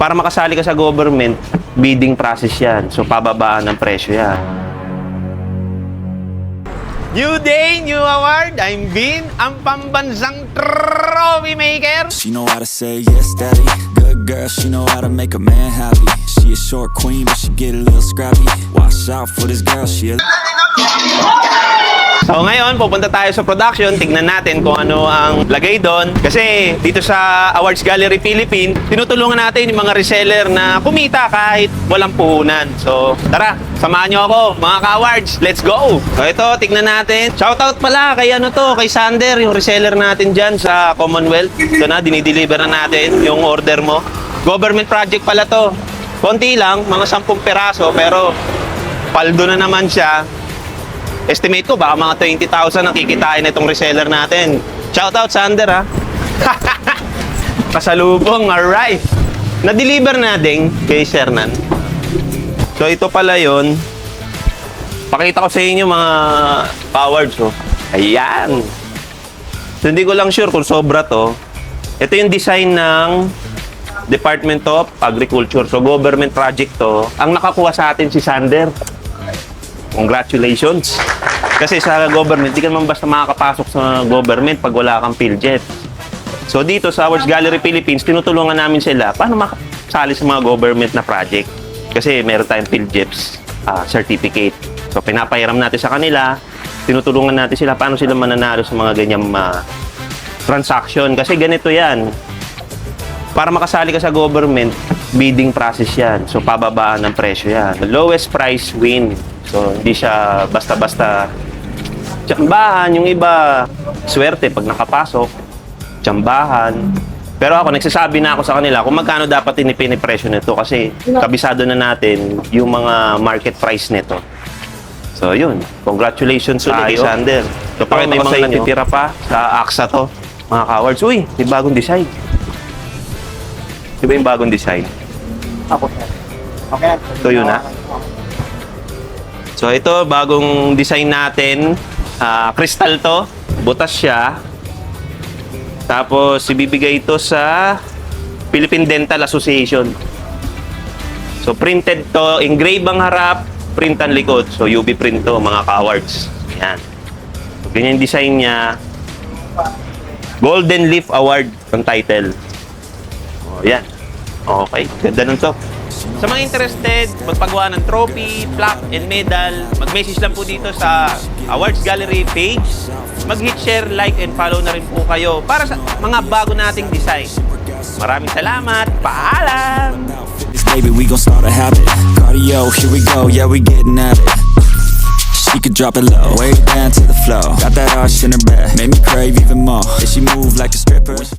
Para makasali ka sa government, bidding process yan. So, pababaan ng presyo yan. New day, new award. I'm Vin, ang pambansang trophy maker. She know how to say yes, daddy. Good girl, she know how to make a man happy. She a short queen, but she get a little scrappy. Watch out for this girl, she a... So ngayon, pupunta tayo sa production. Tignan natin kung ano ang lagay doon. Kasi dito sa Awards Gallery Philippines, tinutulungan natin yung mga reseller na kumita kahit walang puhunan. So tara, samahan nyo ako mga ka-awards. Let's go! So ito, tignan natin. Shoutout pala kay kay Sander, yung reseller natin dyan sa Commonwealth. Ito na, dinideliver na natin yung order mo. Government project pala to. Konti lang, mga 10 peraso, pero paldo na naman siya. Estimate ko, baka mga 20,000 ang kikitain na itong reseller natin. Shoutout, Sander, ha? Pasalubong, alright. Na-deliver natin kay Sernan. So, ito pala yun. Pakita ko sa inyo mga powers, oh. Ayan. So, hindi ko lang sure kung sobra to. Ito yung design ng Department of Agriculture. So, government project to. Ang nakakuha sa atin si Sander. Congratulations! Kasi sa government, di ka naman basta makakapasok sa government pag wala kang PhilJet. So dito sa Awards Gallery Philippines, tinutulungan namin sila paano makasali sa mga government na project. Kasi meron tayong PhilJet certificate. So pinapahiram natin sa kanila, tinutulungan natin sila paano sila mananalo sa mga ganyang transaction. Kasi ganito yan. Para makasali ka sa government, bidding process yan. So pababaan ng presyo yan. The lowest price win. So, hindi siya basta-basta tsambahan. Yung iba, swerte pag nakapasok, tsambahan. Pero ako, nagsasabi na ako sa kanila kung magkano dapat pinipresyo nito kasi kabisado na natin yung mga market price nito. So, yun. Congratulations ulit, Sander. So, pakita ko sa inyo. Natitira pa sa AXA to, mga ka-awards. Uy, may bagong design. Di ba yung bagong design? Ako, sir. Okay. Ito yun, ha? So ito, bagong design natin. Crystal to. Butas siya. Tapos, ibibigay ito sa Philippine Dental Association. So, printed to. Engrave ang harap, print ang likod. So, UV print to, mga ka-awards. Yan. So, ganyan yung design niya. Golden Leaf Award ang title. O, yan. Okay. Ganda nun to. Sa mga interested, magpagawa ng trophy, plaque, and medal, mag-message lang po dito sa Awards Gallery page. Mag-hit, share, like, and follow na rin po kayo para sa mga bago nating design. Maraming salamat. Paalam! Baby, we gon' start a habit. Cardio, here we go, yeah, we getting at it. She could drop it low, way down to the floor. Got that arch in her back, made me crave even more. And she move like a stripper.